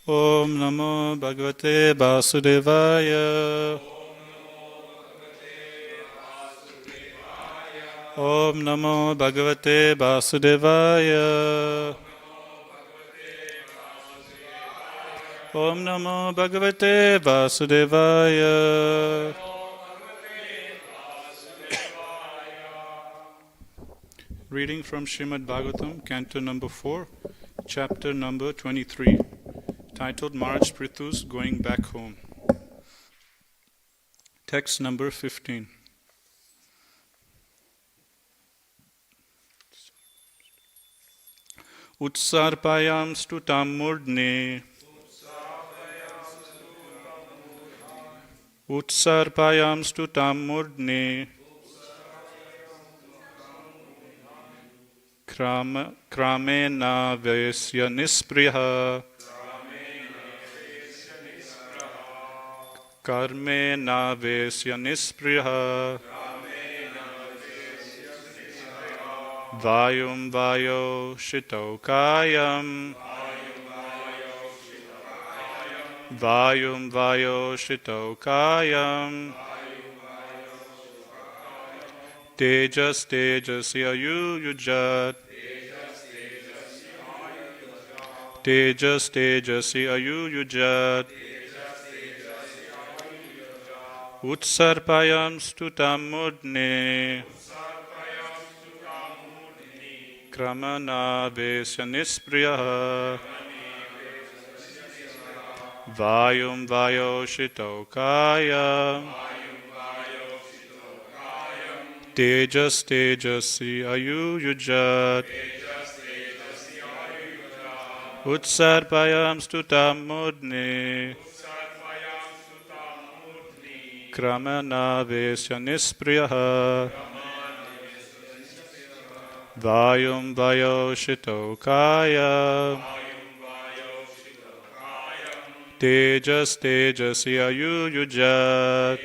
Om Namo Bhagavate Vasudevaya. Om Namo Bhagavate Vasudevaya. Om Namo Bhagavate Vasudevaya. Reading from Srimad Bhagavatam, Canto number 4, chapter number 23, titled Maharaj Pṛthu's Going Back Home. Text number 15. Utsarpayam stutam murdne. Utsarpayam stutam murdne. Kramena vesya nispriha. Karmena vesya nispriha. Vayum vayo shitokayam. Vayum vayo shitokayam. Tejas tejasya yujat. Tejas tejasya yujat. Utsarpayam stutam mudne. Kramana vesya nispriya. Vayum vayo shitokaya. Tejas tejasi ayuyujat. Utsarpayam stutam mudne. Kramana vesya nispriya. Vayum vayo shitokaya. Tejas tejasi ayuyujat.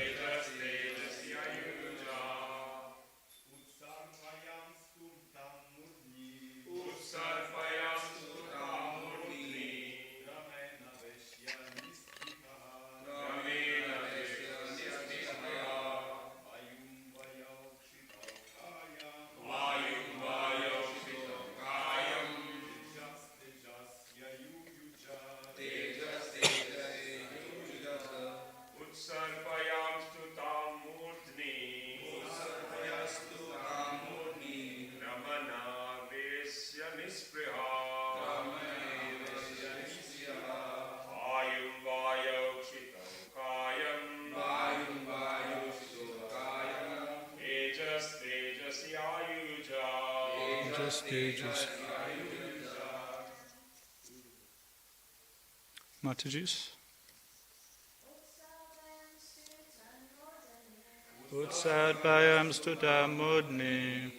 Mataji's. Utsarpayam stutam mudne.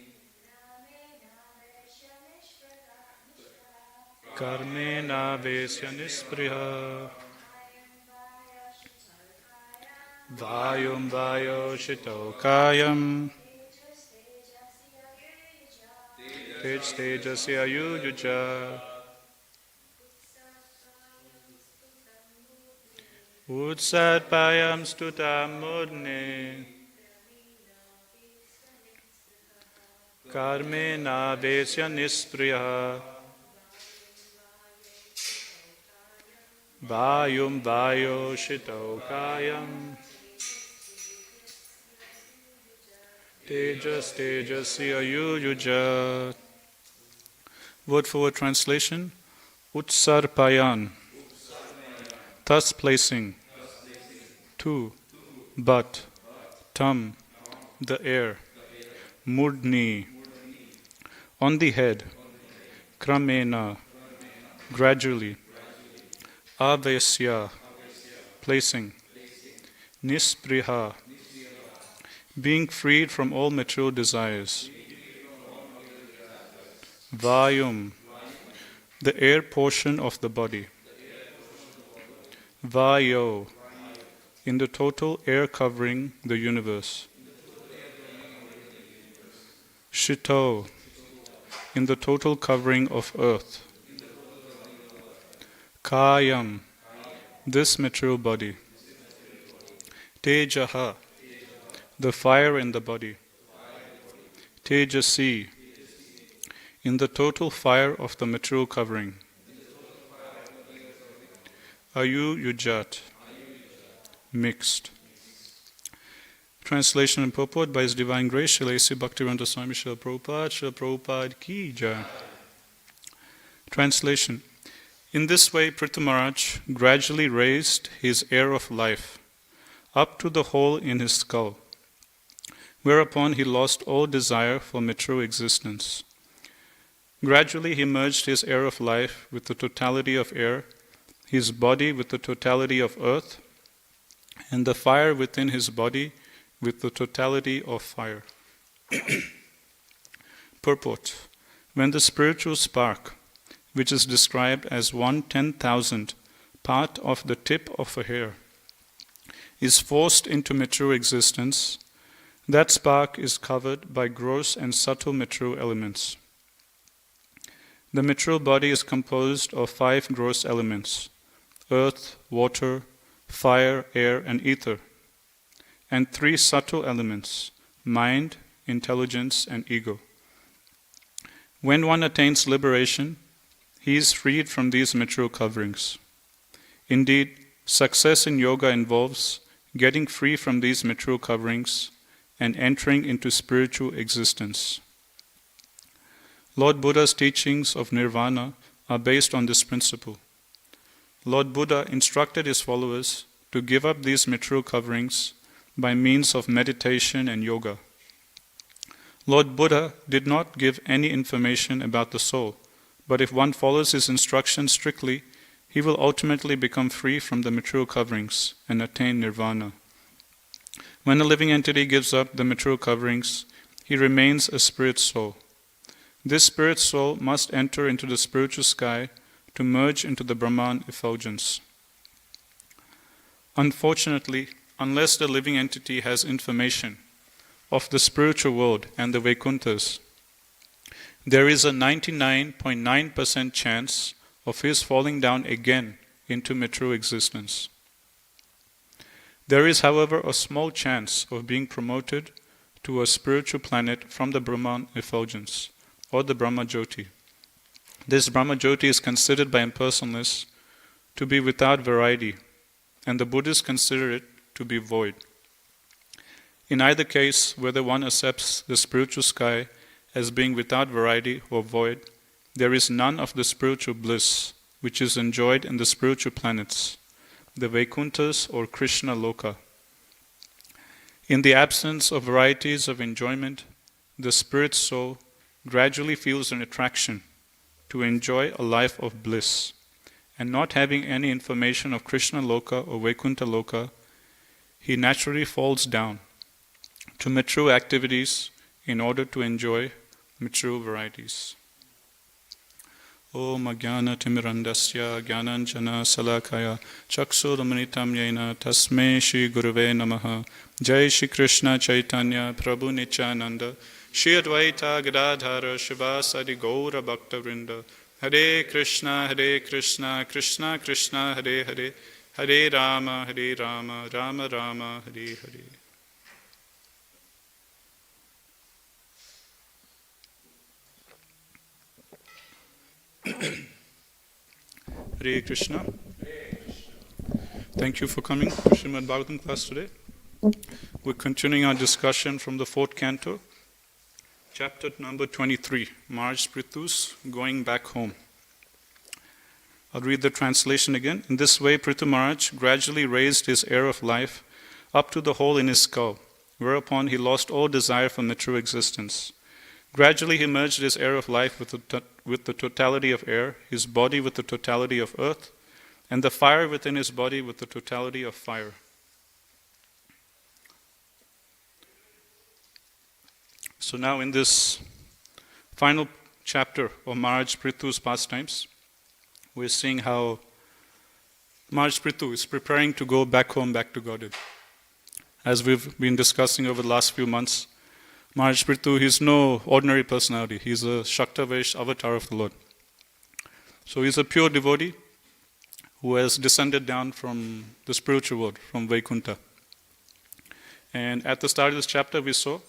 Karmena vesya nispriha. Vayum vayo shitokayam. Tejas tejasya yujat. Utsarpayam stutam mudne. Karmena vesya nispriya. Vayum vayo shitokayam. Tejas tejasya yujat. Word for word translation. Utsarpayan. Thus placing. Tu. But. Tam. The air. Murdni. On the head. Kramena. Gradually. Avesya. Placing. Nispriha. Being freed from all material desires. Vayum. The air portion of the body. Vayo. In the total air covering the universe. Shito. In the total covering of earth. Kayam. this material body. Tejaha, the fire in the body. Tejasi, in the total fire of the material covering. Ayu Yujat, mixed. Translation and purport by His Divine Grace, Srila A.C. Bhaktivedanta Swami Srila Prabhupada, Srila Prabhupada Ki Jai. Translation. In this way, Pṛthu Mahārāja gradually raised his air of life up to the hole in his skull, whereupon he lost all desire for material existence. Gradually he merged his air of life with the totality of air, his body with the totality of earth, and the fire within his body with the totality of fire. Purport. When the spiritual spark, which is described as 1/10,000th part of the tip of a hair, is forced into material existence, that spark is covered by gross and subtle material elements. The material body is composed of 5 gross elements: earth, water, fire, air, and ether, and 3 subtle elements: mind, intelligence, and ego. When one attains liberation, he is freed from these material coverings. Indeed, success in yoga involves getting free from these material coverings and entering into spiritual existence. Lord Buddha's teachings of nirvana are based on this principle. Lord Buddha instructed his followers to give up these material coverings by means of meditation and yoga. Lord Buddha did not give any information about the soul, but if one follows his instructions strictly, he will ultimately become free from the material coverings and attain nirvana. When a living entity gives up the material coverings, he remains a spirit soul. This spirit soul must enter into the spiritual sky to merge into the Brahman effulgence. Unfortunately, unless the living entity has information of the spiritual world and the Vaikunthas, there is a 99.9% chance of his falling down again into material existence. There is, however, a small chance of being promoted to a spiritual planet from the Brahman effulgence, or the Brahma Jyoti. This Brahma Jyoti is considered by impersonalists to be without variety, and the Buddhists consider it to be void. In either case, whether one accepts the spiritual sky as being without variety or void, there is none of the spiritual bliss which is enjoyed in the spiritual planets, the Vaikunthas or Krishna Loka. In the absence of varieties of enjoyment, the spirit soul gradually feels an attraction to enjoy a life of bliss, and not having any information of Krishna Loka or Vaikuntha Loka, he naturally falls down to material activities in order to enjoy material varieties. Om Ajnana Timirandasya Jnananjana Salakaya Chaksuramanitam Yena Tasmai Shri Gurave Namaha. Jai Shri Krishna Chaitanya Prabhu Nityananda Shri Advaita Gadadhara Shivasadi Gaura Bhaktavrinda. Hare Krishna Krishna Krishna Hare Hare, Hare Rama Rama Rama Hare Hare. Hare Krishna. Thank you for coming to Srimad Bhagavatam class today. We're continuing our discussion from the 4th canto, chapter number 23, Mahārāja Pṛthu's Going Back Home. I'll read the translation again. In this way, Pṛthu Mahārāja gradually raised his air of life up to the hole in his skull, whereupon he lost all desire for material existence. Gradually he merged his air of life with the totality of air, his body with the totality of earth, and the fire within his body with the totality of fire. So now in this final chapter of Mahārāja Pṛthu's pastimes, we're seeing how Mahārāja Pṛthu is preparing to go back home, back to Godhead. As we've been discussing over the last few months, Mahārāja Pṛthu, he's no ordinary personality. He's a Shaktavesh avatar of the Lord. So he's a pure devotee who has descended down from the spiritual world, from Vaikuntha. And at the start of this chapter, we saw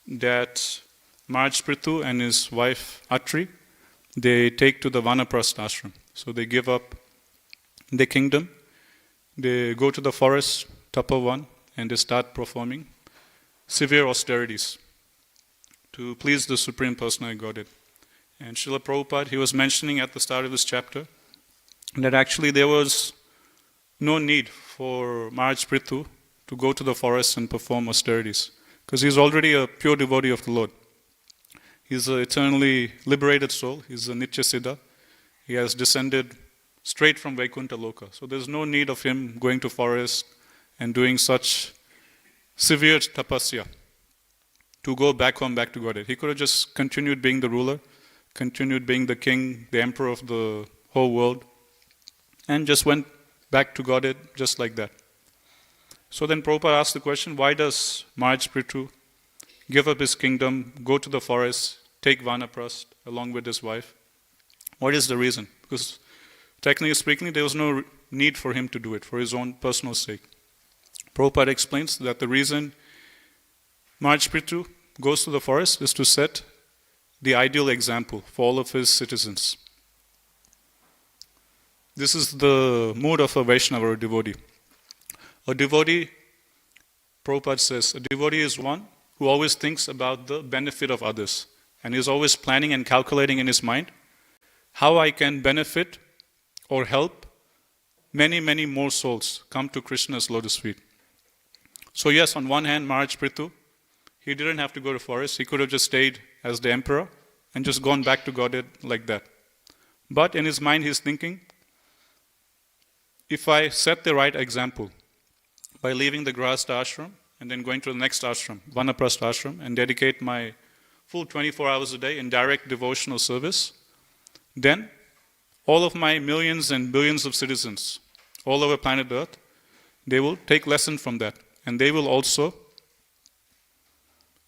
that Mahārāja Pṛthu and his wife Atri, they take to the Vanaprastha ashram. So they give up the kingdom, they go to the forest, Tapavan, and they start performing severe austerities to please the Supreme Personality of Godhead. And Srila Prabhupada, he was mentioning at the start of this chapter that actually there was no need for Mahārāja Pṛthu to go to the forest and perform austerities, because he's already a pure devotee of the Lord. He's an eternally liberated soul. He's a Nitya Siddha. He has descended straight from Vaikuntha Loka. So there's no need of him going to forest and doing such severe tapasya to go back home, back to Godhead. He could have just continued being the ruler, continued being the king, the emperor of the whole world, and just went back to Godhead just like that. So then Prabhupada asked the question, why does Mahārāja Pṛthu give up his kingdom, go to the forest, take Vanaprastha along with his wife? What is the reason? Because technically speaking, there was no need for him to do it for his own personal sake. Prabhupada explains that the reason Mahārāja Pṛthu goes to the forest is to set the ideal example for all of his citizens. This is the mood of a Vaishnava or a devotee. A devotee, Prabhupada says, a devotee is one who always thinks about the benefit of others, and is always planning and calculating in his mind how I can benefit or help many, many more souls come to Krishna's lotus feet. So yes, on one hand, Mahārāja Pṛthu, he didn't have to go to forest. He could have just stayed as the emperor and just gone back to Godhead like that. But in his mind, he's thinking, if I set the right example by leaving the Grahastha ashram and then going to the next ashram, Vanaprastha ashram, and dedicate my full 24 hours a day in direct devotional service, then all of my millions and billions of citizens all over planet Earth, they will take lesson from that. And they will also,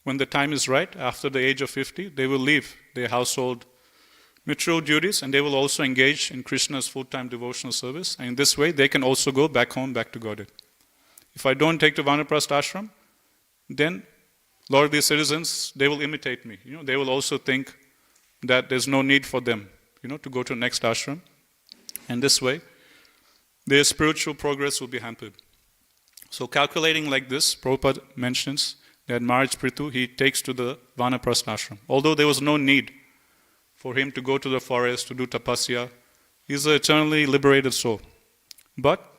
when the time is right, after the age of 50, they will leave their household material duties and they will also engage in Krishna's full-time devotional service. And in this way, they can also go back home, back to Godhead. If I don't take to Vanaprastha ashram, then a lot of these citizens, they will imitate me. They will also think that there's no need for them, to go to the next ashram. And this way, their spiritual progress will be hampered. So calculating like this, Prabhupada mentions that Mahārāja Pṛthu, he takes to the Vanaprastha ashram. Although there was no need for him to go to the forest to do tapasya, he's an eternally liberated soul. But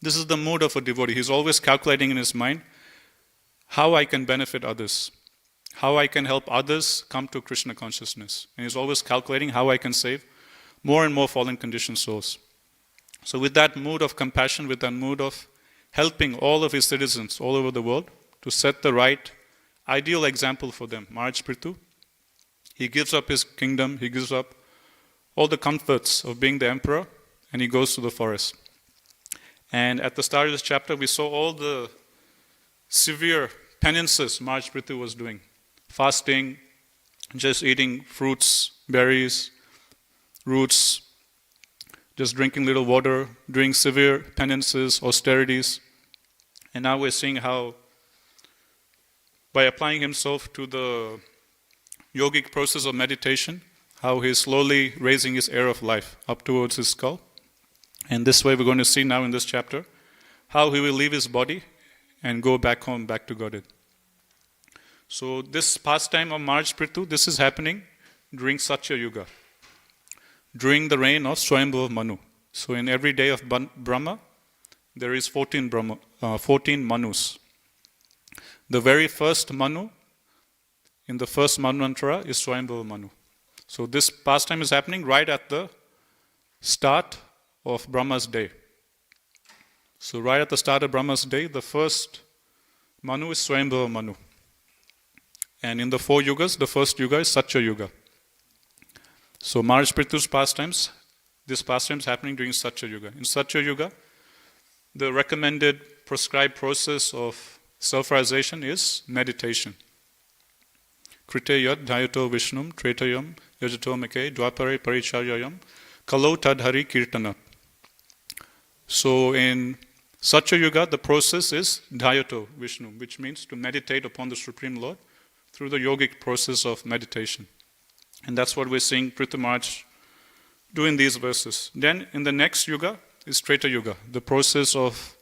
this is the mood of a devotee. He's always calculating in his mind how I can benefit others, how I can help others come to Krishna consciousness. And he's always calculating how I can save more and more fallen conditioned souls. So with that mood of compassion, with that mood of helping all of his citizens all over the world to set the right ideal example for them, Mahārāja Pṛthu, he gives up his kingdom, he gives up all the comforts of being the emperor, and he goes to the forest. And at the start of this chapter, we saw all the severe penances Mahārāja Pṛthu was doing. Fasting, just eating fruits, berries, roots, just drinking little water, doing severe penances, austerities. And now we're seeing how, by applying himself to the yogic process of meditation, how he's slowly raising his air of life up towards his skull. And this way we're going to see now in this chapter how he will leave his body and go back home, back to Godhead. So this pastime of Mahārāja Pṛthu, this is happening during Satya Yuga, during the reign of Swayambhuva Manu. So in every day of Brahma, there is 14 Manus. The very first Manu, in the first Manvantara, is Swayambhuva Manu. So this pastime is happening right at the start of Brahma's day. So right at the start of Brahma's day, the first Manu is Swayambhuva Manu. And in the 4 yugas, the first yuga is Satya Yuga. So Mahārāja Pṛthu's pastimes, this pastime is happening during Satya Yuga. In Satya Yuga, the recommended prescribed process of self-realization is meditation. Krite yad dhyato vishnum tretayam yajato make dvapare paricharyayam kalau tadhari kirtana. So in Satya Yuga, the process is Dhyato Vishnu, which means to meditate upon the Supreme Lord through the yogic process of meditation. And that's what we're seeing Pṛthu Mahārāja do in these verses. Then in the next Yuga is Treta Yuga. The process of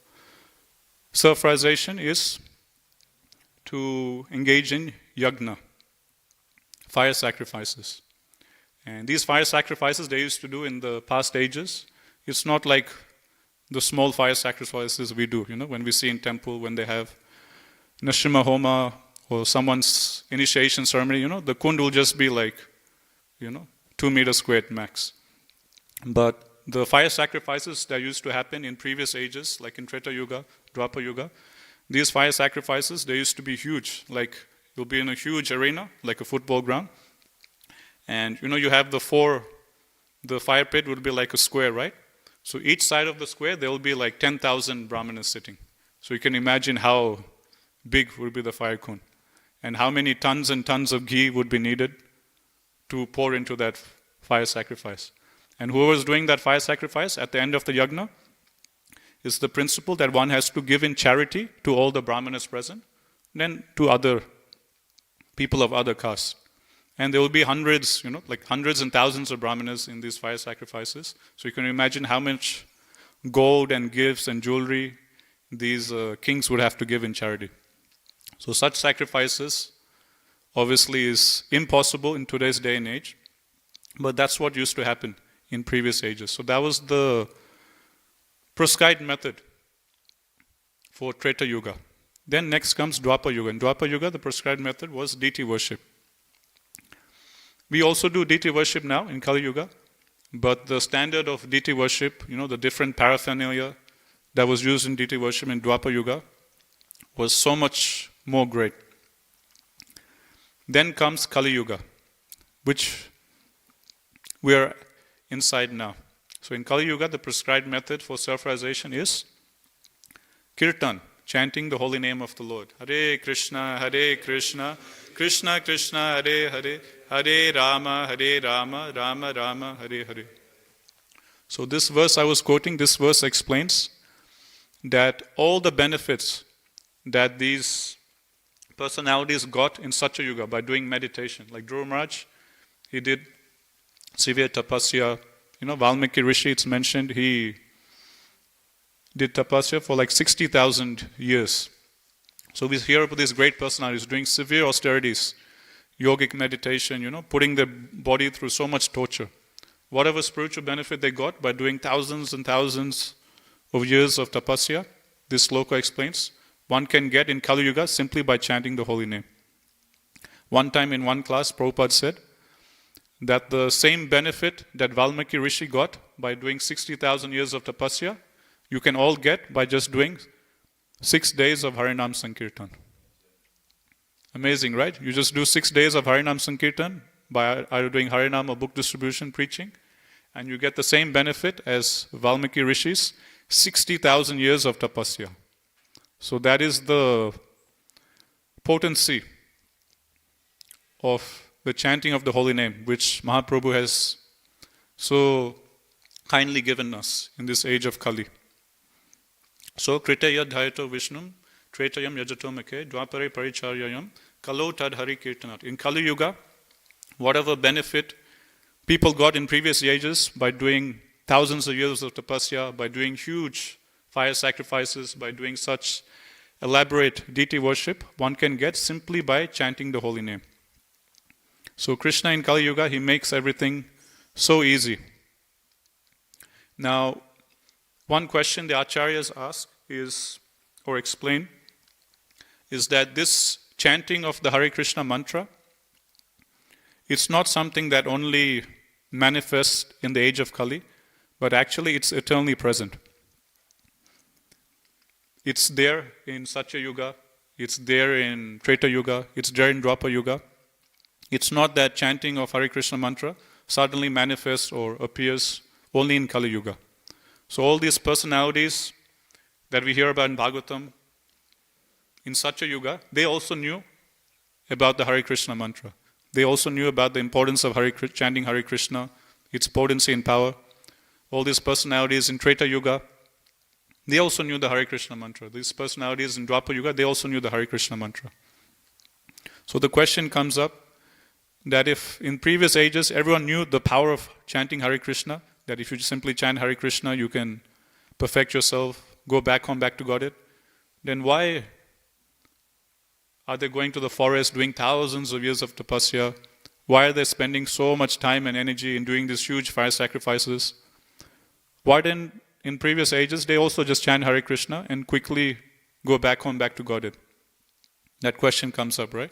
self-realization is to engage in yajna, fire sacrifices. And these fire sacrifices they used to do in the past ages. It's not like the small fire sacrifices we do, when we see in temple, when they have Nashima Homa or someone's initiation ceremony, the kund will just be like, 2 meters squared max. But the fire sacrifices that used to happen in previous ages, like in Treta Yuga, Dwapara Yuga, these fire sacrifices, they used to be huge. Like, you'll be in a huge arena, like a football ground. And, you have the fire pit would be like a square, right? So each side of the square, there will be like 10,000 brahmanas sitting. So you can imagine how big would be the fire kund. And how many tons and tons of ghee would be needed to pour into that fire sacrifice. And whoever is doing that fire sacrifice at the end of the yajna is the principle that one has to give in charity to all the brahmanas present, then to other people of other castes. And there will be hundreds, like hundreds and thousands of brahmanas in these fire sacrifices. So you can imagine how much gold and gifts and jewelry these kings would have to give in charity. So such sacrifices obviously is impossible in today's day and age, but that's what used to happen in previous ages. So that was the prescribed method for Treta Yuga. Then next comes Dwapara Yuga. In Dwapara Yuga, the prescribed method was deity worship. We also do deity worship now in Kali Yuga, but the standard of deity worship, the different paraphernalia that was used in deity worship in Dwapara Yuga was so much more great. Then comes Kali Yuga, which we are inside now. So in Kali Yuga, the prescribed method for self-realization is kirtan, chanting the holy name of the Lord. Hare Krishna, Krishna Krishna, Hare Hare, Hare Rama, Rama Rama, Hare Hare. So this verse I was quoting, this verse explains that all the benefits that these personalities got in Satya Yuga by doing meditation. Like Dhruva Maharaj, he did severe tapasya. Valmiki Rishi, it's mentioned, he did tapasya for like 60,000 years. So we hear about these great personalities doing severe austerities, yogic meditation, putting their body through so much torture. Whatever spiritual benefit they got by doing thousands and thousands of years of tapasya, this sloka explains, one can get in Kali Yuga simply by chanting the holy name. One time in one class, Prabhupada said that the same benefit that Valmiki Rishi got by doing 60,000 years of tapasya, you can all get by just doing 6 days of Harinam Sankirtan. Amazing, right? You just do 6 days of Harinam Sankirtan by either doing Harinam or book distribution, preaching, and you get the same benefit as Valmiki Rishi's 60,000 years of tapasya. So that is the potency of the chanting of the holy name, which Mahaprabhu has so kindly given us in this age of Kali. So, Kritaya Dhyato Vishnum, Tretayam Yajato Make, Dwapare Paricharyayam, Kalo Tad Hari Kirtanat. In Kali Yuga, whatever benefit people got in previous ages by doing thousands of years of tapasya, by doing huge fire sacrifices, by doing such elaborate deity worship, one can get simply by chanting the holy name. So Krishna in Kali Yuga, he makes everything so easy. Now, one question the acharyas ask is, or explain, is that this chanting of the Hare Krishna mantra, it's not something that only manifests in the age of Kali, but actually it's eternally present. It's there in Satya Yuga, it's there in Treta Yuga, it's there in Dwapara Yuga. It's not that chanting of Hare Krishna mantra suddenly manifests or appears only in Kali Yuga. So all these personalities that we hear about in Bhagavatam, in Satya Yuga, they also knew about the Hare Krishna mantra. They also knew about the importance of chanting Hare Krishna, its potency and power. All these personalities in Treta Yuga, They also knew the Hare Krishna mantra. These personalities in Dwapara Yuga, they also knew the Hare Krishna mantra. So the question comes up that if in previous ages everyone knew the power of chanting Hare Krishna, that if you simply chant Hare Krishna you can perfect yourself, go back home, back to Godhead, then why are they going to the forest doing thousands of years of tapasya? Why are they spending so much time and energy in doing these huge fire sacrifices? Why then in previous ages they also just chant Hare Krishna and quickly go back home, back to Godhead? That question comes up, right?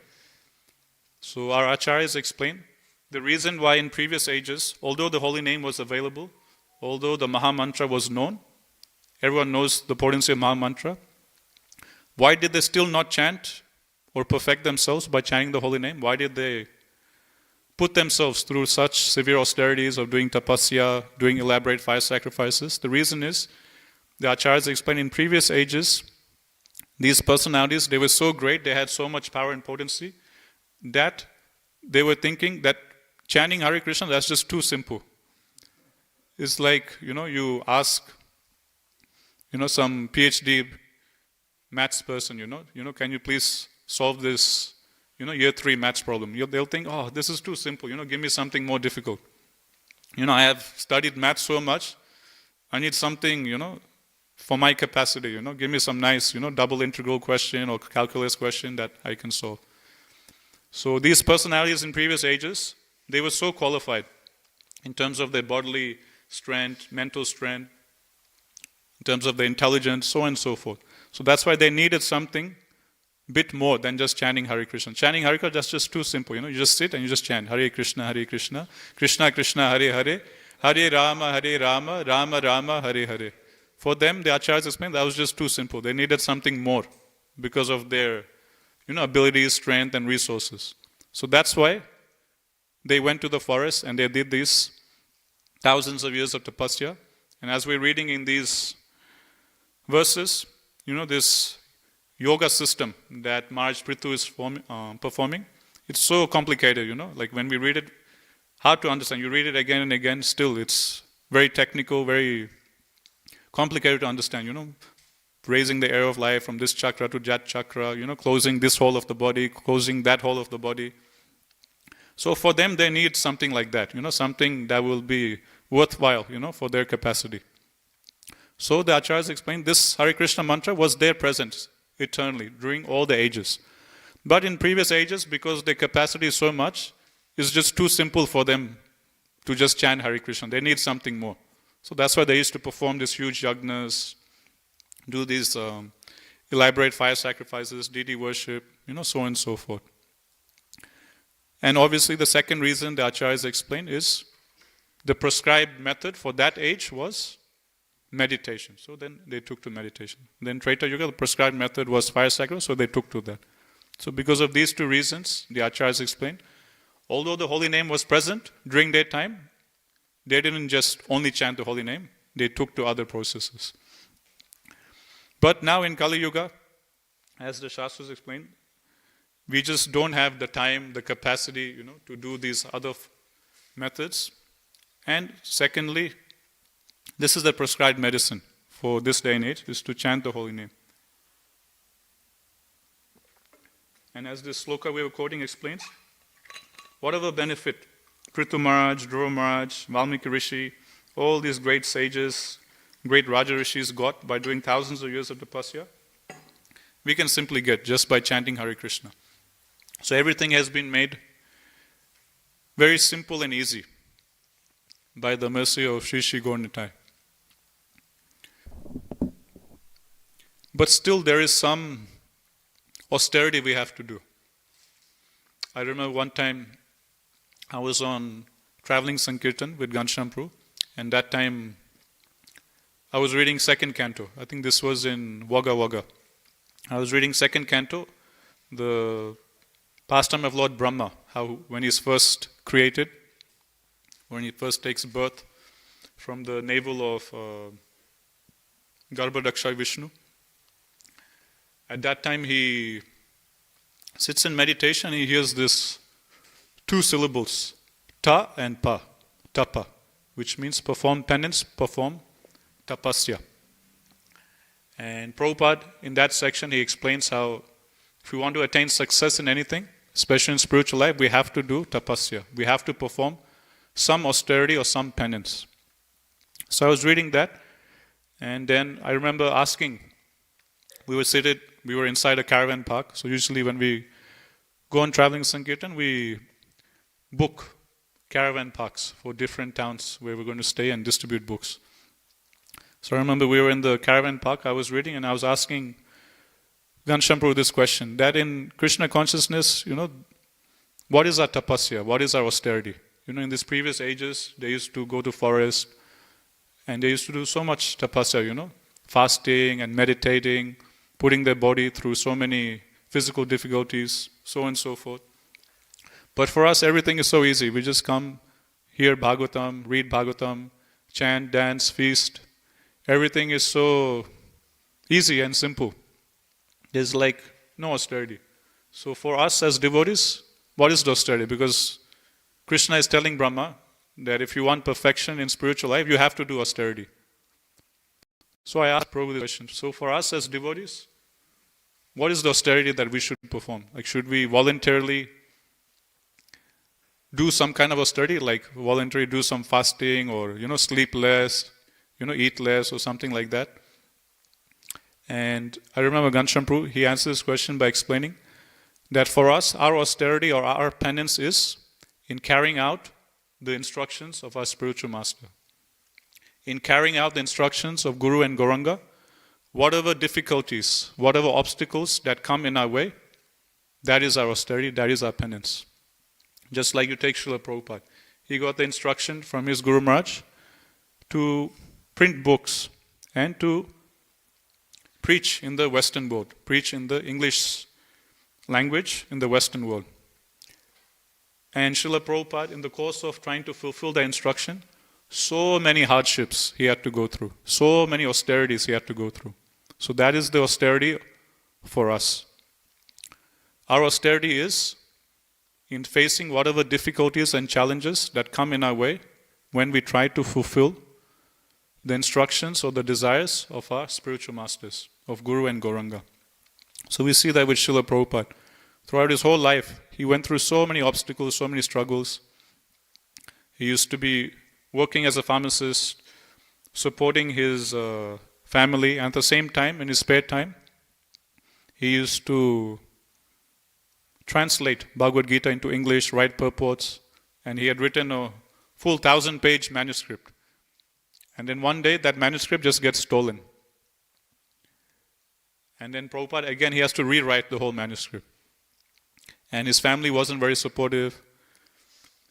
So our acharyas explain the reason why in previous ages, although the holy name was available, although the Maha Mantra was known, everyone knows the potency of Maha Mantra, why did they still not chant or perfect themselves by chanting the holy name? Why did they put themselves through such severe austerities of doing tapasya, doing elaborate fire sacrifices? The reason is, the acharyas explain, in previous ages, these personalities, they were so great, they had so much power and potency, that they were thinking that chanting Hare Krishna, that's just too simple. It's like, you ask, some PhD maths person, can you please solve this, year 3 maths problem? They'll think, oh, this is too simple, give me something more difficult. I have studied maths so much, I need something, for my capacity, give me some nice, double integral question or calculus question that I can solve. So these personalities in previous ages, they were so qualified in terms of their bodily strength, mental strength, in terms of their intelligence, so on and so forth. So that's why they needed something bit more than just chanting Hare Krishna. Chanting Hare Krishna, that's just too simple. You just sit and you just chant Hare Krishna, Krishna Krishna, Hare Hare, Hare Rama, Rama Rama, Hare Hare. For them, the acharyas explained that was just too simple. They needed something more because of their abilities, strength, and resources. So that's why they went to the forest and they did these thousands of years of tapasya. And as we're reading in these verses, this yoga system that Maharaj Pṛthu is performing, it's so complicated, like when we read it, hard to understand. You read it again and again, still it's very technical, very complicated to understand, raising the air of life from this chakra to that chakra, closing this hole of the body, closing that hole of the body. So for them, they need something like that, something that will be worthwhile, for their capacity. So the acharyas explained this Hare Krishna mantra was there present eternally during all the ages. But in previous ages, because their capacity is so much, it's just too simple for them to just chant Hare Krishna. They need something more. So that's why they used to perform these huge yagnas, do these elaborate fire sacrifices, deity worship, so on and so forth. And obviously the second reason the acharyas explain is the prescribed method for that age was meditation. So then they took to meditation. Then Treta Yuga, the prescribed method was fire sacrifice, so they took to that. So because of these two reasons, the acharyas explain, although the holy name was present during their time, they didn't just only chant the holy name, they took to other processes. But now in Kali Yuga, as the Shastras explain, we just don't have the time, the capacity, to do these other methods. And secondly, this is the prescribed medicine for this day and age, is to chant the holy name. And as this sloka we were quoting explains, whatever benefit Pṛthu Mahārāja, Dhruva Mahārāja, Valmiki Rishi, all these great sages, great Raja Rishis got by doing thousands of years of tapasya, we can simply get just by chanting Hare Krishna. So everything has been made very simple and easy by the mercy of Sri Sri Gaur Nitai. But still there is some austerity we have to do. I remember one time I was on traveling Sankirtan with Ghanshyam Prabhu, and that time I was reading second canto. I think this was in Wagga Wagga. I was reading second canto, the pastime of Lord Brahma, how when he's first created, when he first takes birth from the navel of Garbhadaksha Vishnu. At that time he sits in meditation and he hears this two syllables, ta and pa, tapa, which means perform penance, perform tapasya. And Prabhupada, in that section, he explains how if we want to attain success in anything, especially in spiritual life, we have to do tapasya. We have to perform some austerity or some penance. So I was reading that, and then I remember asking, we were inside a caravan park. So usually when we go on traveling Sankirtan, we book caravan parks for different towns where we're going to stay and distribute books. So I remember we were in the caravan park, I was reading, and I was asking Ghanshyam Prabhu this question, that in Krishna consciousness, what is our tapasya? What is our austerity? In these previous ages, they used to go to forest, and they used to do so much tapasya, fasting and meditating, putting their body through so many physical difficulties, so on and so forth. But for us, everything is so easy. We just come, hear Bhagavatam, read Bhagavatam, chant, dance, feast. Everything is so easy and simple. There's like no austerity. So for us as devotees, what is the austerity? Because Krishna is telling Brahma that if you want perfection in spiritual life, you have to do austerity. So I asked Prabhu the question. So for us as devotees, what is the austerity that we should perform? Like, should we voluntarily do some kind of austerity, like voluntarily do some fasting or, sleep less, eat less or something like that? And I remember Ghanshyam Prabhu, he answered this question by explaining that for us, our austerity or our penance is in carrying out the instructions of our spiritual master. In carrying out the instructions of Guru and Gauranga, whatever difficulties, whatever obstacles that come in our way, that is our austerity, that is our penance. Just like you take Srila Prabhupada. He got the instruction from his Guru Maharaj to print books and to preach in the Western world, preach in the English language in the Western world. And Srila Prabhupada, in the course of trying to fulfill the instruction, so many hardships he had to go through, so many austerities he had to go through. So that is the austerity for us. Our austerity is in facing whatever difficulties and challenges that come in our way when we try to fulfill the instructions or the desires of our spiritual masters, of Guru and Gauranga. So we see that with Srila Prabhupada. Throughout his whole life, he went through so many obstacles, so many struggles. He used to be working as a pharmacist, supporting his family, and at the same time, in his spare time, he used to translate Bhagavad Gita into English, write purports, and he had written a full 1,000-page manuscript. And then one day, that manuscript just gets stolen. And then Prabhupada, again, he has to rewrite the whole manuscript. And his family wasn't very supportive.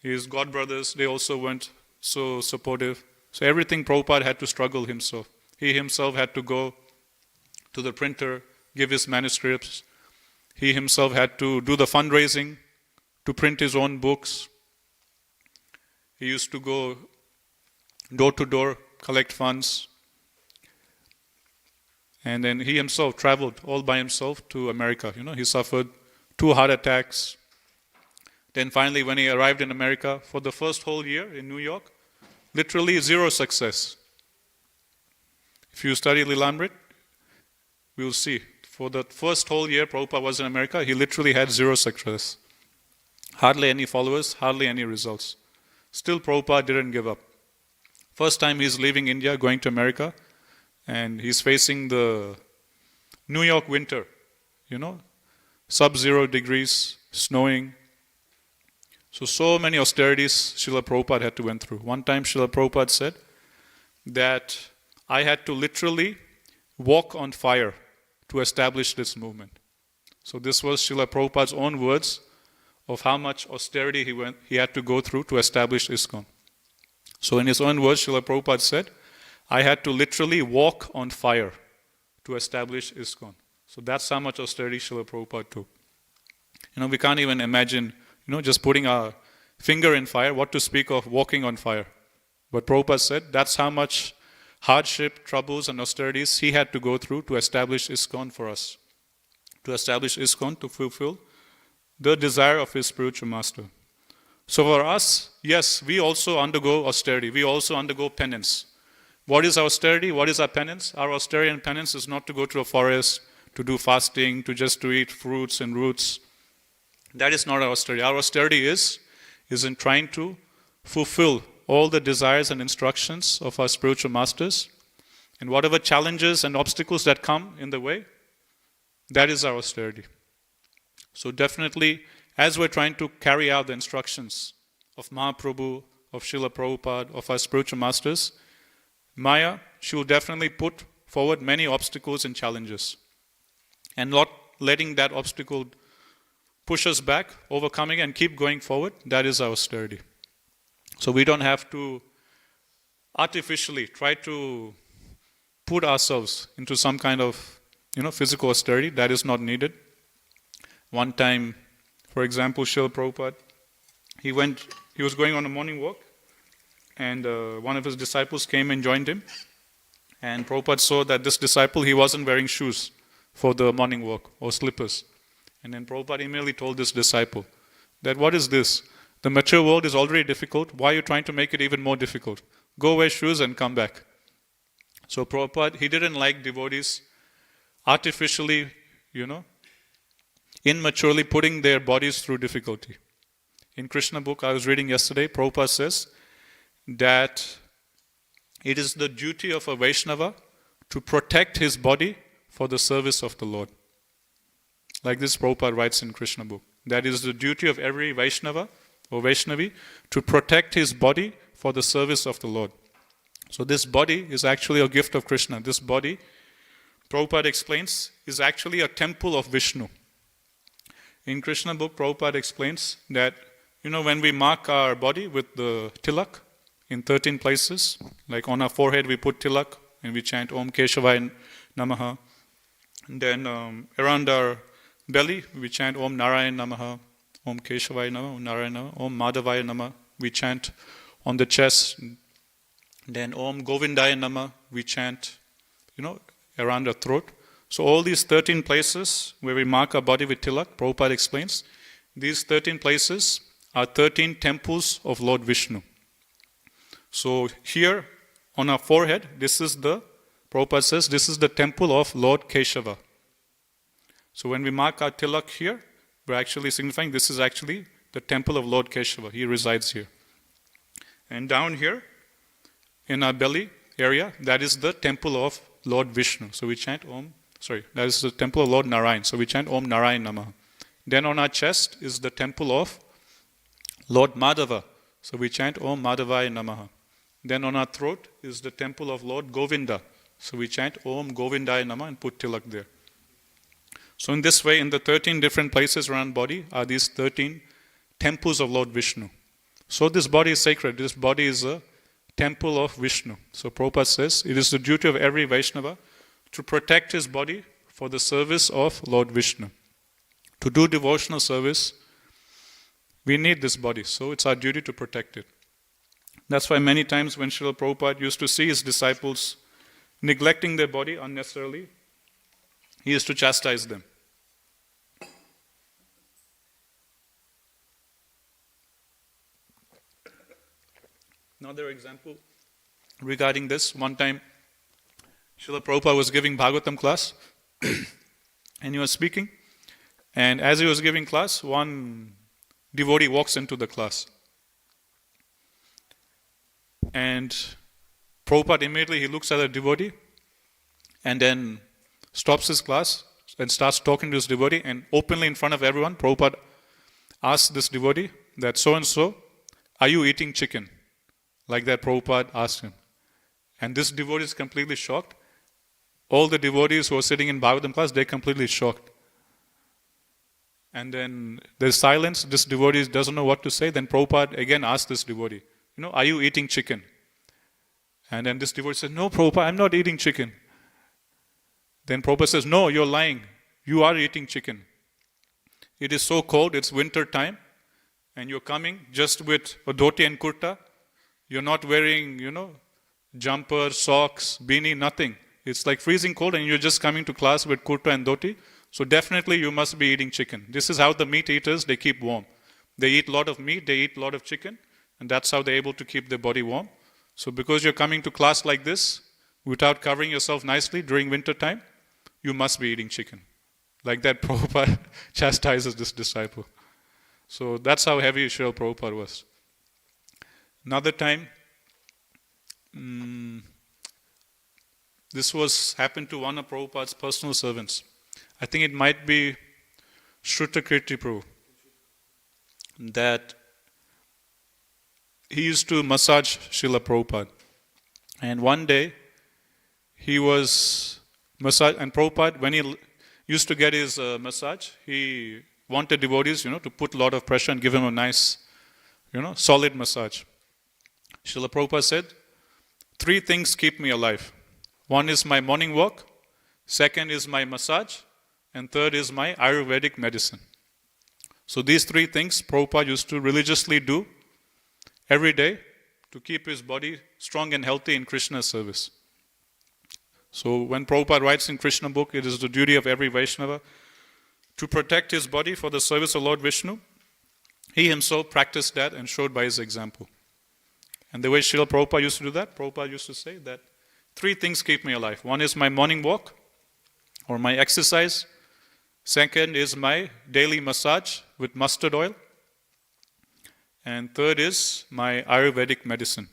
His godbrothers, they also weren't so supportive. So everything Prabhupada had to struggle himself. He himself had to go to the printer, give his manuscripts. He himself had to do the fundraising to print his own books. He used to go door to door, collect funds. And then he himself traveled all by himself to America. He suffered 2 heart attacks. Then finally, when he arrived in America, for the first whole year in New York, literally 0 success. If you study Lilamrit, we will see. For the first whole year Prabhupada was in America, he literally had 0 success. Hardly any followers, hardly any results. Still Prabhupada didn't give up. First time he's leaving India, going to America, and he's facing the New York winter, sub-0 degrees, snowing. So many austerities Srila Prabhupada had to went through. One time Srila Prabhupada said that I had to literally walk on fire to establish this movement. So this was Srila Prabhupada's own words of how much austerity he had to go through to establish ISKCON. So in his own words, Srila Prabhupada said, I had to literally walk on fire to establish ISKCON. So that's how much austerity Srila Prabhupada took. We can't even imagine, just putting our finger in fire, what to speak of walking on fire. But Prabhupada said that's how much hardship, troubles and austerities he had to go through to establish ISKCON for us. To establish ISKCON, to fulfill the desire of his spiritual master. So for us, yes, we also undergo austerity. We also undergo penance. What is austerity? What is our penance? Our austerity and penance is not to go to a forest, to do fasting, to eat fruits and roots. That is not our austerity. Our austerity is in trying to fulfill all the desires and instructions of our spiritual masters. And whatever challenges and obstacles that come in the way, that is our austerity. So definitely, as we're trying to carry out the instructions of Mahaprabhu, of Srila Prabhupada, of our spiritual masters, Maya, she will definitely put forward many obstacles and challenges. And not letting that obstacle push us back, overcoming and keep going forward, that is our austerity. So we don't have to artificially try to put ourselves into some kind of, physical austerity. That is not needed. One time, for example, Srila Prabhupada, he was going on a morning walk, and one of his disciples came and joined him. And Prabhupada saw that this disciple, he wasn't wearing shoes for the morning walk or slippers. And then Prabhupada immediately told this disciple that, what is this? The mature world is already difficult. Why are you trying to make it even more difficult? Go wear shoes and come back. So Prabhupada, he didn't like devotees artificially, immaturely putting their bodies through difficulty. In Krishna book I was reading yesterday, Prabhupada says that it is the duty of a Vaishnava to protect his body for the service of the Lord. Like this Prabhupada writes in Krishna book. That is the duty of every Vaishnava or Vaishnavi to protect his body for the service of the Lord. So this body is actually a gift of Krishna. This body, Prabhupada explains, is actually a temple of Vishnu. In Krishna book, Prabhupada explains that, when we mark our body with the tilak in 13 places, like on our forehead we put tilak and we chant Om Keshavaya Namaha. And then around our belly we chant Om Narayan Namaha, Om Keshavaya Namaha, Om Narayan Namaha, Om Madhavaya Namaha. We chant on the chest. Then Om Govindaya Namaha we chant, around our throat. So all these 13 places where we mark our body with tilak, Prabhupada explains, these 13 places are 13 temples of Lord Vishnu. So here on our forehead, Prabhupada says, this is the temple of Lord Keshava. So when we mark our tilak here, we're actually signifying this is actually the temple of Lord Keshava. He resides here. And down here, in our belly area, that is the temple of Lord Vishnu. So we chant that is the temple of Lord Narayan. So we chant Om Narayan Namaha. Then on our chest is the temple of Lord Madhava. So we chant Om Madhavaya Namaha. Then on our throat is the temple of Lord Govinda. So we chant Om Govindaya Namaha and put tilak there. So in this way, in the 13 different places around body are these 13 temples of Lord Vishnu. So this body is sacred. This body is a temple of Vishnu. So Prabhupada says, it is the duty of every Vaishnava to protect his body for the service of Lord Vishnu. To do devotional service, we need this body. So it's our duty to protect it. That's why many times when Srila Prabhupada used to see his disciples neglecting their body unnecessarily, he used to chastise them. Another example regarding this, one time Srila Prabhupada was giving Bhagavatam class and he was speaking, and as he was giving class, one devotee walks into the class. And Prabhupada immediately, he looks at the devotee and then stops his class and starts talking to this devotee, and openly in front of everyone, Prabhupada asks this devotee that so-and-so, are you eating chicken? Like that Prabhupada asked him. And this devotee is completely shocked. All the devotees who are sitting in Bhagavatam class, they're completely shocked. And then there's silence. This devotee doesn't know what to say. Then Prabhupada again asks this devotee, are you eating chicken? And then this devotee says, no, Prabhupada, I'm not eating chicken. Then Prabhupada says, no, you're lying. You are eating chicken. It is so cold, it's winter time, and you're coming just with a dhoti and kurta. You're not wearing, jumper, socks, beanie, nothing. It's like freezing cold and you're just coming to class with kurta and dhoti. So definitely you must be eating chicken. This is how the meat eaters, they keep warm. They eat a lot of meat, they eat a lot of chicken, and that's how they're able to keep their body warm. So because you're coming to class like this, without covering yourself nicely during winter time, you must be eating chicken. Like that, Prabhupada chastises this disciple. So that's how heavy Srila Prabhupada was. Another time, this was happened to one of Prabhupada's personal servants. I think it might be Shrutakirti Prabhu. That he used to massage Srila Prabhupada. And one day, he was massage, and Prabhupada, when he used to get his massage, he wanted devotees, to put a lot of pressure and give him a nice, solid massage. Srila Prabhupada said, 3 things keep me alive. One is my morning walk, second is my massage, and third is my Ayurvedic medicine. So these 3 things Prabhupada used to religiously do every day to keep his body strong and healthy in Krishna's service. So when Prabhupada writes in Krishna book, it is the duty of every Vaishnava to protect his body for the service of Lord Vishnu. He himself practiced that and showed by his example. And the way Srila Prabhupada used to do that, Prabhupada used to say that 3 things keep me alive. One is my morning walk or my exercise. Second is my daily massage with mustard oil. And third is my Ayurvedic medicine.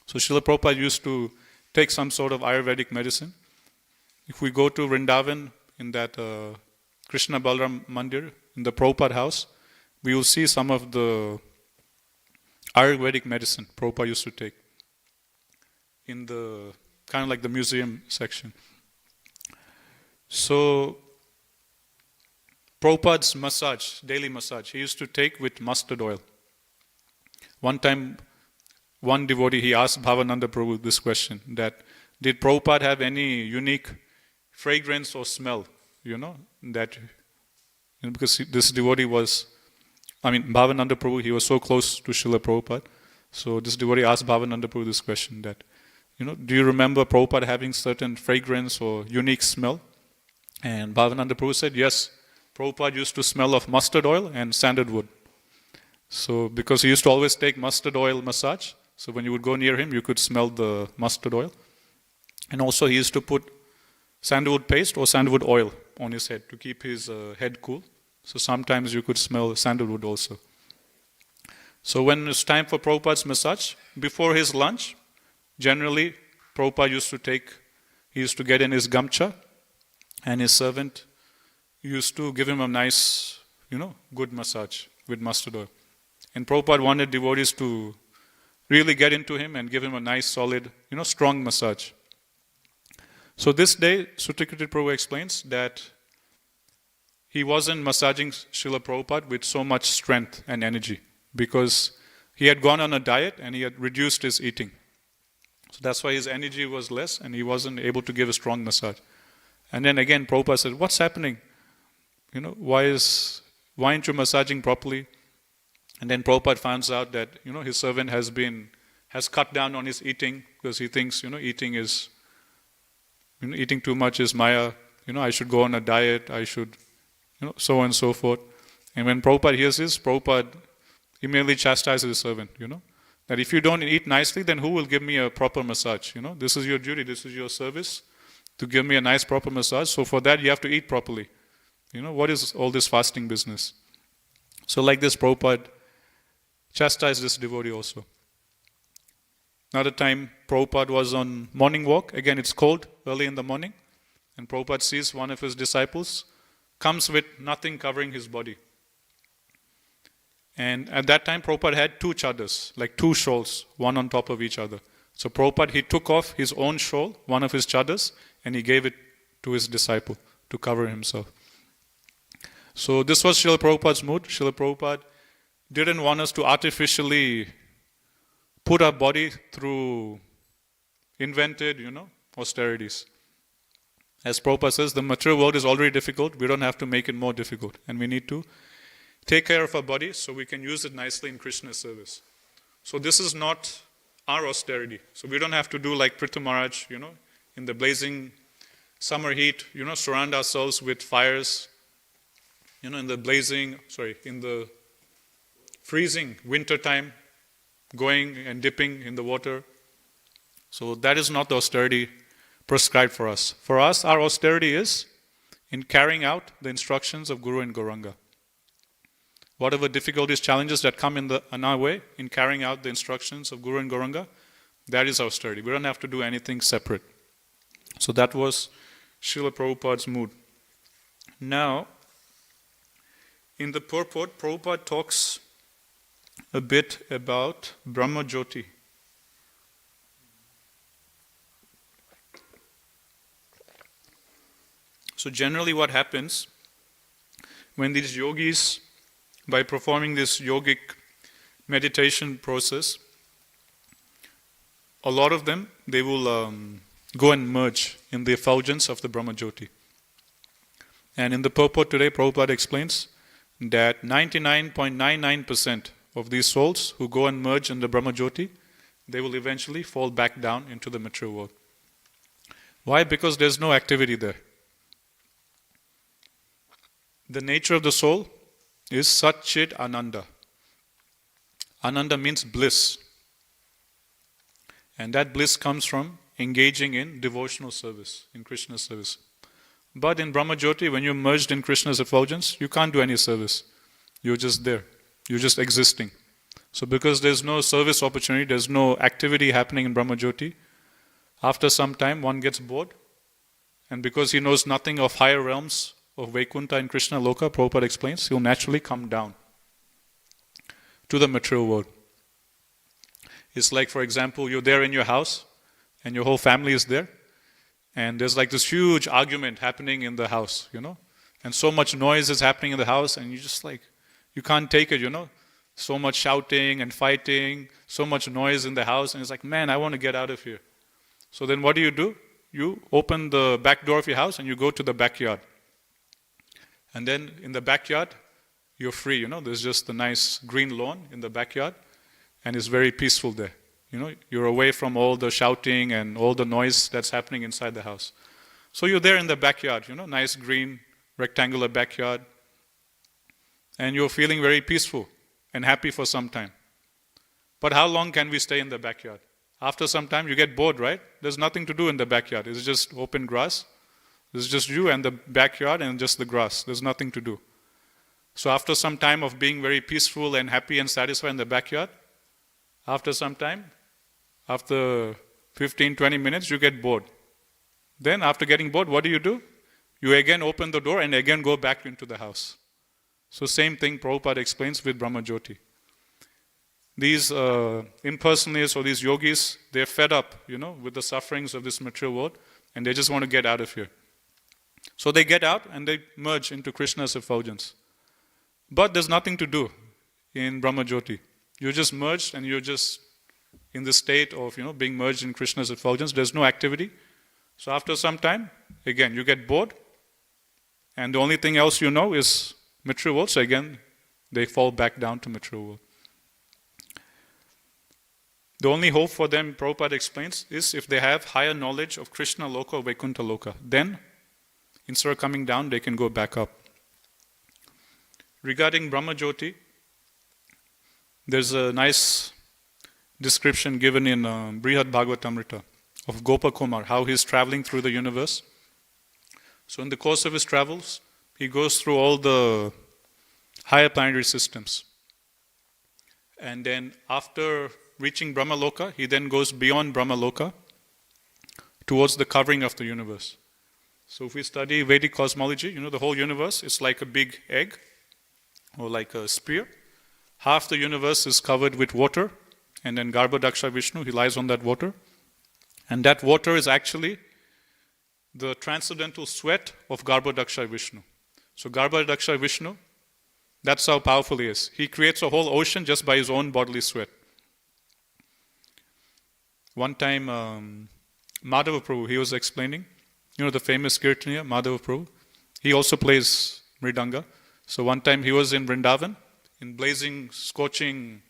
So Srila Prabhupada used to take some sort of Ayurvedic medicine. If we go to Vrindavan in that Krishna Balaram Mandir, in the Prabhupada house, we will see some of the Ayurvedic medicine Prabhupada used to take in the kind of like the museum section. So Prabhupada's massage, daily massage, he used to take with mustard oil. One time, one devotee, he asked Bhavananda Prabhu this question, that did Prabhupada have any unique fragrance or smell, that, because this devotee was, Bhavananda Prabhu, he was so close to Srila Prabhupada. So this devotee asked Bhavananda Prabhu this question, that, do you remember Prabhupada having certain fragrance or unique smell? And Bhavananda Prabhu said, yes, Prabhupada used to smell of mustard oil and sandalwood. So because he used to always take mustard oil massage, so when you would go near him, you could smell the mustard oil. And also he used to put sandalwood paste or sandalwood oil on his head to keep his head cool. So sometimes you could smell sandalwood also. So when it's time for Prabhupada's massage, before his lunch, generally Prabhupada he used to get in his gamcha, and his servant used to give him a nice, good massage with mustard oil. And Prabhupada wanted devotees to really get into him and give him a nice, solid, strong massage. So this day, Sutakirti Prabhu explains that he wasn't massaging Srila Prabhupada with so much strength and energy because he had gone on a diet and he had reduced his eating. So that's why his energy was less and he wasn't able to give a strong massage. And then again, Prabhupada said, what's happening? Why aren't you massaging properly? And then Prabhupada finds out that, his servant has cut down on his eating because he thinks, eating too much is Maya. I should go on a diet. I should, so on and so forth. And when Prabhupada hears this, Prabhupada immediately chastises his servant, that if you don't eat nicely, then who will give me a proper massage? This is your duty. This is your service to give me a nice proper massage. So for that, you have to eat properly. What is all this fasting business? So like this, Prabhupada chastised this devotee also. Another time, Prabhupada was on morning walk. Again, it's cold early in the morning. And Prabhupada sees one of his disciples comes with nothing covering his body. And at that time, Prabhupada had 2 chadars, like 2 shawls, one on top of each other. So Prabhupada, he took off his own shawl, one of his chadars, and he gave it to his disciple to cover himself. So this was Srila Prabhupada's mood. Srila Prabhupada didn't want us to artificially put our body through invented, austerities. As Prabhupada says, the material world is already difficult. We don't have to make it more difficult. And we need to take care of our body so we can use it nicely in Krishna's service. So this is not our austerity. So we don't have to do like Pṛthu Mahārāja, in the blazing summer heat, surround ourselves with fires, in the freezing winter time, going and dipping in the water, So that is not the austerity prescribed for us. For us, our austerity is in carrying out the instructions of Guru and Gauranga. Whatever difficulties, challenges that come in our way, in carrying out the instructions of Guru and Gauranga, that is austerity. We don't have to do anything separate. So that was Srila Prabhupada's mood. Now, in the purport, Prabhupada talks a bit about Brahma Jyoti. So generally what happens when these yogis, by performing this yogic meditation process, a lot of them, they will go and merge in the effulgence of the Brahma Jyoti. And in the purport today, Prabhupada explains that 99.99% of these souls who go and merge in the Brahma Jyoti, they will eventually fall back down into the material world. Why? Because there's no activity there. The nature of the soul is Sat Chit Ananda. Ananda means bliss. And that bliss comes from engaging in devotional service, in Krishna's service. But in Brahma Jyoti, when you're merged in Krishna's effulgence, you can't do any service. You're just there. You're just existing. So because there's no service opportunity, there's no activity happening in Brahma Jyoti, after some time one gets bored. And because he knows nothing of higher realms of Vaikuntha and Krishna Loka, Prabhupada explains, he'll naturally come down to the material world. It's like, for example, you're there in your house and your whole family is there, and there's like this huge argument happening in the house, and so much noise is happening in the house, and you just like, you can't take it, so much shouting and fighting, so much noise in the house, and it's like, man, I want to get out of here. So then what do? You open the back door of your house and you go to the backyard. And then in the backyard, you're free, there's just a nice green lawn in the backyard, and it's very peaceful there. You're away from all the shouting and all the noise that's happening inside the house. So you're there in the backyard, nice green rectangular backyard, and you're feeling very peaceful and happy for some time. But how long can we stay in the backyard? After some time you get bored, right? There's nothing to do in the backyard. It's just open grass. It's just you and the backyard and just the grass. There's nothing to do. So after some time of being very peaceful and happy and satisfied in the backyard, after some time, after 15, 20 minutes, you get bored. Then after getting bored, what do? You again open the door and again go back into the house. So same thing Prabhupada explains with Brahma Jyoti. These impersonalists or these yogis, they're fed up, with the sufferings of this material world, and they just want to get out of here. So they get out and they merge into Krishna's effulgence. But there's nothing to do in Brahma Jyoti. You're just merged and you're just in the state of, being merged in Krishna's effulgence. There's no activity. So after some time, again, you get bored. And the only thing else is material world. So again, they fall back down to material world. The only hope for them, Prabhupada explains, is if they have higher knowledge of Krishna Loka or Vaikuntha Loka. Then, instead of coming down, they can go back up. Regarding Brahma Jyoti, there's a nice description given in Brihad Bhagavatamrita of Gopakumar, how he's traveling through the universe. So in the course of his travels, he goes through all the higher planetary systems. And then after reaching Brahma Loka, he then goes beyond Brahma Loka towards the covering of the universe. So if we study Vedic cosmology, the whole universe is like a big egg or like a spear. Half the universe is covered with water, and then Garbhodaksha Vishnu, he lies on that water. And that water is actually the transcendental sweat of Garbhodaksha Vishnu. So Garbhodaksha Vishnu, that's how powerful he is. He creates a whole ocean just by his own bodily sweat. One time, Madhava Prabhu, he was explaining, the famous Kirtaniya, Madhava Prabhu, he also plays Mridanga. So one time he was in Vrindavan, in blazing, scorching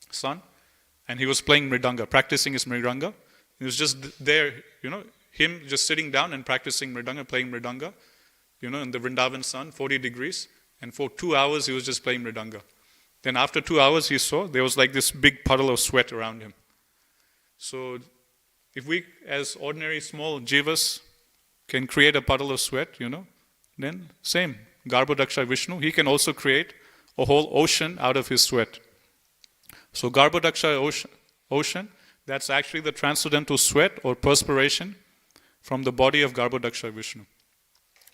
sun, and he was playing Mridanga, practicing his Mridanga. He was just there, him just sitting down and practicing Mridanga, playing Mridanga, in the Vrindavan sun, 40 degrees, and for 2 hours he was just playing Mridanga. Then after 2 hours he saw there was like this big puddle of sweat around him. So if we, as ordinary small jivas, can create a puddle of sweat, then same. Garbhodaksha Vishnu, he can also create a whole ocean out of his sweat. So Garbhodaksha ocean, that's actually the transcendental sweat or perspiration from the body of Garbhodaksha Vishnu.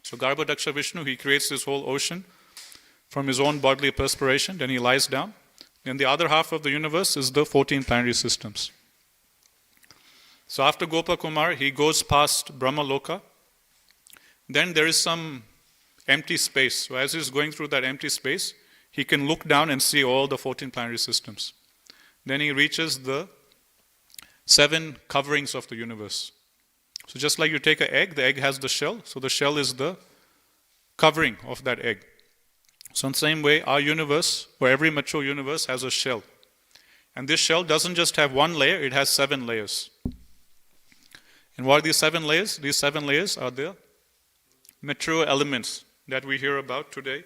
So Garbhodaksha Vishnu, he creates this whole ocean from his own bodily perspiration, then he lies down. Then the other half of the universe is the 14 planetary systems. So after Gopakumar, he goes past Brahma Loka. Then there is some empty space. So as he's going through that empty space, he can look down and see all the 14 planetary systems. Then he reaches the 7 coverings of the universe. So just like you take an egg, the egg has the shell. So the shell is the covering of that egg. So in the same way, our universe, or every mature universe, has a shell. And this shell doesn't just have one layer, it has 7 layers. And what are these 7 layers? These 7 layers are the mature elements that we hear about today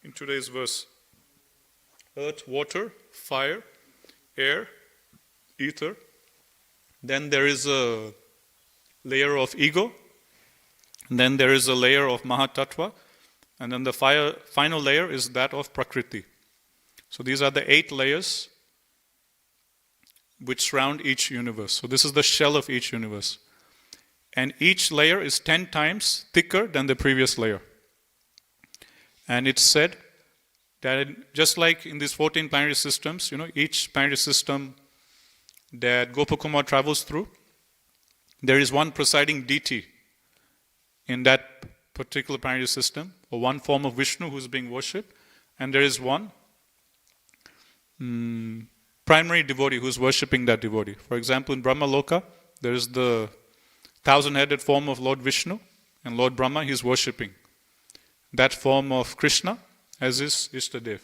in today's verse. Earth, water, fire, air, ether. Then there is a layer of ego. And then there is a layer of Mahatattva. And then the final layer is that of Prakriti. So these are the 8 layers which surround each universe. So this is the shell of each universe. And each layer is 10 times thicker than the previous layer. And it's said that just like in these 14 planetary systems, each planetary system that Gopakumar travels through, there is one presiding deity in that particular planetary system, or one form of Vishnu who's being worshipped, and there is one primary devotee who's worshipping that devotee. For example, in Brahma Loka, there is the 1,000-headed form of Lord Vishnu, and Lord Brahma, he's worshipping that form of Krishna as his Ishtadev.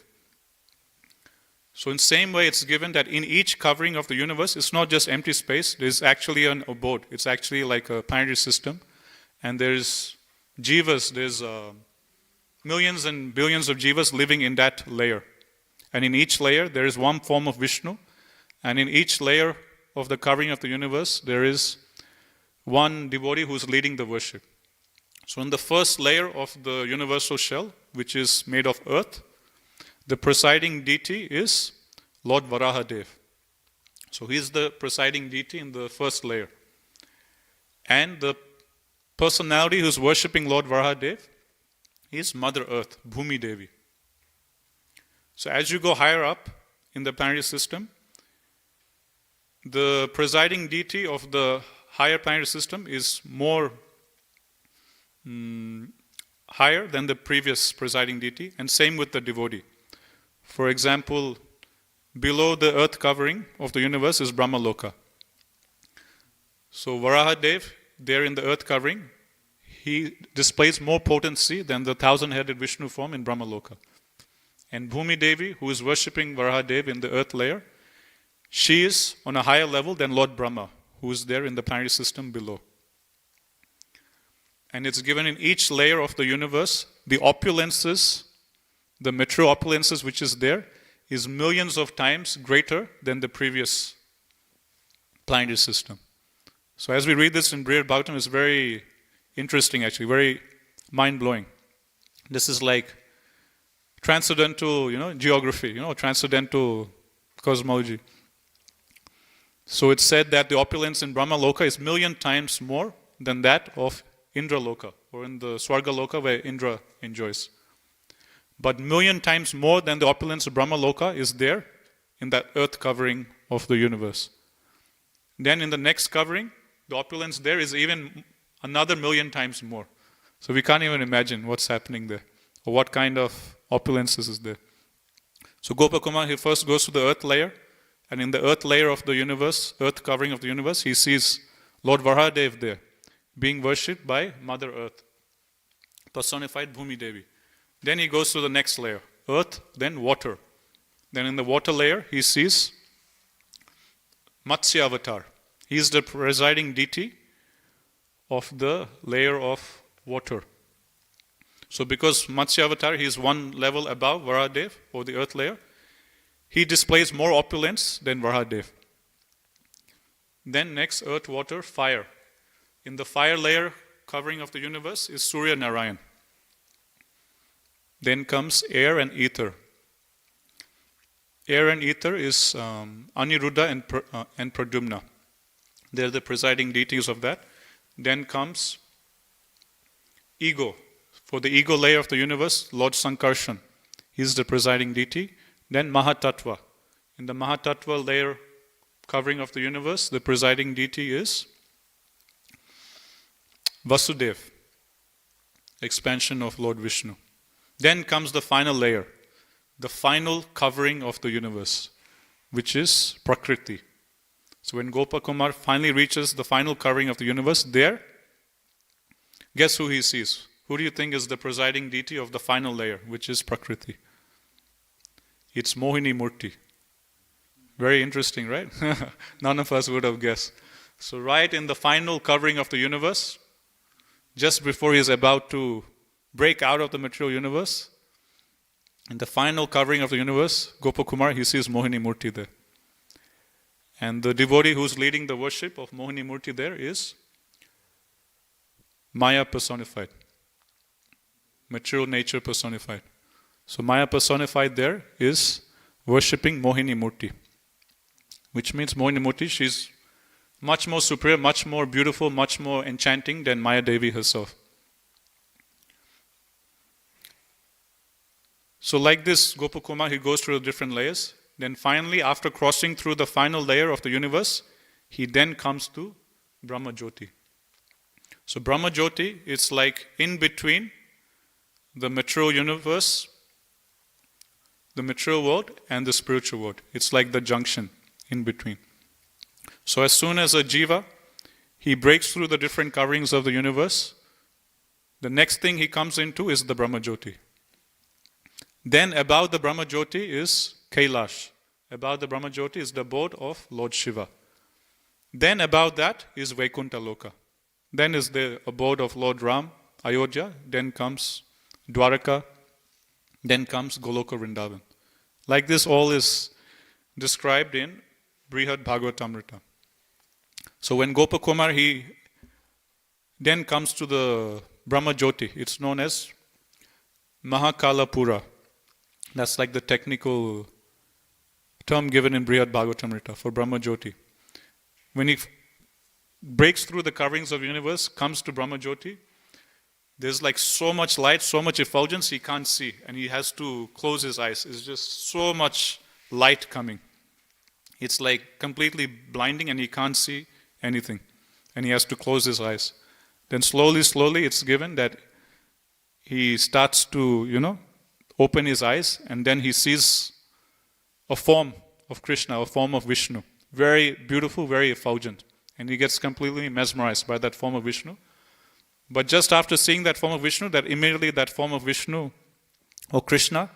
So in the same way, it's given that in each covering of the universe, it's not just empty space, there's actually an abode. It's actually like a planetary system, and there's jivas, there's millions and billions of jivas living in that layer. And in each layer, there is one form of Vishnu, and in each layer of the covering of the universe, there is one devotee who's leading the worship. So in the first layer of the universal shell, which is made of earth, the presiding deity is Lord Varahadev. So he's the presiding deity in the first layer. And the personality who's worshipping Lord Varahadev is Mother Earth, Bhumi Devi. So as you go higher up in the planetary system, the presiding deity of the higher planetary system is more higher than the previous presiding deity, and same with the devotee. For example, below the earth covering of the universe is Brahma Loka. So Varahadev, there in the earth covering, he displays more potency than the 1,000-headed Vishnu form in Brahma Loka. And Bhumi Devi, who is worshipping Varahadev in the earth layer, she is on a higher level than Lord Brahma, who is there in the planetary system below. And it's given in each layer of the universe, the opulences, the mature opulences which is there, is millions of times greater than the previous planetary system. So as we read this in Brihad Bhagavatam, it's very interesting actually, very mind-blowing. This is like transcendental, geography, transcendental cosmology. So it's said that the opulence in Brahma Loka is 1,000,000 times more than that of Indra Loka, or in the Swarga Loka where Indra enjoys. But 1,000,000 times more than the opulence of Brahma Loka is there in that earth covering of the universe. Then in the next covering, the opulence there is even another 1,000,000 times more. So we can't even imagine what's happening there, or what kind of opulences is there. So Gopakumar, he first goes to the earth layer, and in the earth layer of the universe, earth covering of the universe, he sees Lord Varahadev there, being worshipped by Mother Earth, personified Bhumi Devi. Then he goes to the next layer, earth, then water. Then in the water layer, he sees Matsya Avatar. He is the presiding deity of the layer of water. So because Matsya Avatar, he is one level above Varahadev, or the earth layer, he displays more opulence than Varahadev. Then next, earth, water, fire. In the fire layer covering of the universe is Surya Narayan. Then comes air and ether. Air and ether is Aniruddha and Pradyumna. They're the presiding deities of that. Then comes ego. For the ego layer of the universe, Lord Sankarshan. He's the presiding deity. Then Mahatattva. In the Mahatattva layer covering of the universe, the presiding deity is Vasudev, expansion of Lord Vishnu. Then comes the final layer, the final covering of the universe, which is Prakriti. So when Gopakumar finally reaches the final covering of the universe, there, guess who he sees? Who do you think is the presiding deity of the final layer, which is Prakriti? It's Mohini Murti. Very interesting, right? None of us would have guessed. So right in the final covering of the universe, just before he is about to break out of the material universe, in the final covering of the universe, Gopakumar, he sees Mohini Murti there. And the devotee who's leading the worship of Mohini Murti there is Maya personified. Material nature personified. So Maya personified there is worshipping Mohini Murti. Which means Mohini Murti, she's much more superior, much more beautiful, much more enchanting than Maya Devi herself. So like this, Gopakumar, he goes through the different layers. Then finally, after crossing through the final layer of the universe, he then comes to Brahma Jyoti. So Brahma Jyoti is like in between the material universe, the material world, and the spiritual world. It's like the junction in between. So as soon as a jiva, he breaks through the different coverings of the universe, the next thing he comes into is the Brahma Jyoti. Then above the Brahma Jyoti is Kailash. Above the Brahma Jyoti is the abode of Lord Shiva. Then above that is Vaikuntha Loka. Then is the abode of Lord Ram, Ayodhya. Then comes Dwaraka. Then comes Goloka Vrindavan. Like this all is described in Brihad Bhagavatamrita. So when Gopakumar, he then comes to the Brahma Jyoti, it's known as Mahakalapura. That's like the technical term given in Brihad Bhagavatamrita for Brahma Jyoti. When he breaks through the coverings of the universe, comes to Brahma Jyoti, there's like so much light, so much effulgence, he can't see. And he has to close his eyes. It's just so much light coming. It's like completely blinding and he can't see anything. And he has to close his eyes. Then slowly, it's given that he starts to, open his eyes, and then he sees a form of Krishna, a form of Vishnu. Very beautiful, very effulgent. And he gets completely mesmerized by that form of Vishnu. But just after seeing that form of Vishnu, that immediately that form of Vishnu or Krishna,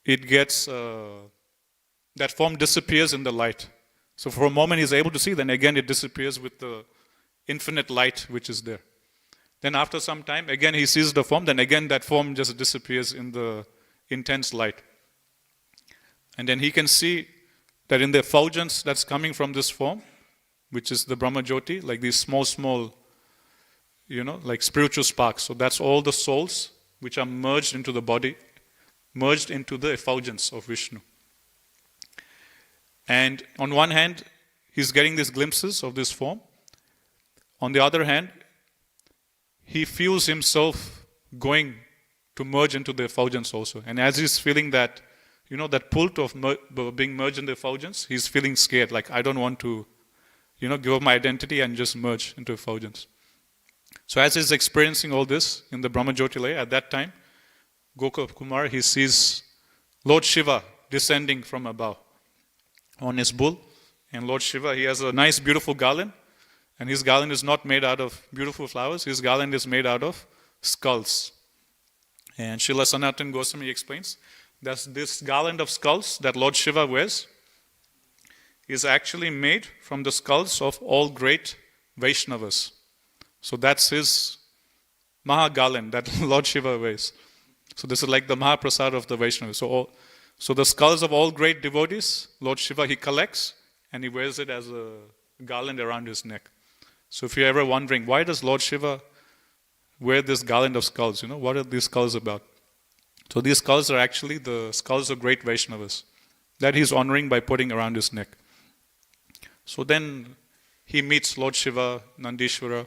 it gets, that form disappears in the light. So for a moment he's able to see, then again it disappears with the infinite light which is there. Then after some time, again he sees the form, then again that form just disappears in the intense light. And then he can see that in the effulgence that's coming from this form, which is the Brahma Jyoti, like these small, like spiritual sparks. So that's all the souls which are merged into the body, merged into the effulgence of Vishnu. And on one hand, he's getting these glimpses of this form. On the other hand, he feels himself going to merge into the effulgence also. And as he's feeling that, that pull of being merged in the effulgence, he's feeling scared. Like, I don't want to, give up my identity and just merge into effulgence. So as he's experiencing all this in the Brahma Jyoti layer, at that time, Gopakumar, he sees Lord Shiva descending from above on his bull. And Lord Shiva, he has a nice, beautiful garland. And his garland is not made out of beautiful flowers. His garland is made out of skulls. And Srila Sanatana Goswami explains that this garland of skulls that Lord Shiva wears is actually made from the skulls of all great Vaishnavas. So that's his Maha garland that Lord Shiva wears. So this is like the Mahaprasad of the Vaishnavas. So the skulls of all great devotees, Lord Shiva, he collects and he wears it as a garland around his neck. So if you're ever wondering, why does Lord Shiva wear this garland of skulls? What are these skulls about? So these skulls are actually the skulls of great Vaishnavas that he's honoring by putting around his neck. So then he meets Lord Shiva, Nandishvara,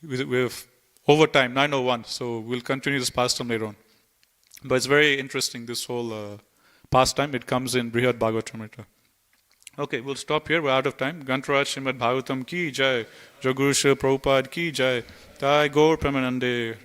with over time, 901. So we'll continue this pastime later on. But it's very interesting, this whole pastime. It comes in Brihad Bhagavatamrita. Okay, we'll stop here. We're out of time. Gantharaj Srimad Bhagavatam ki jai. Jaguru Srila Prabhupada ki jai. Jai Gaur Premanande.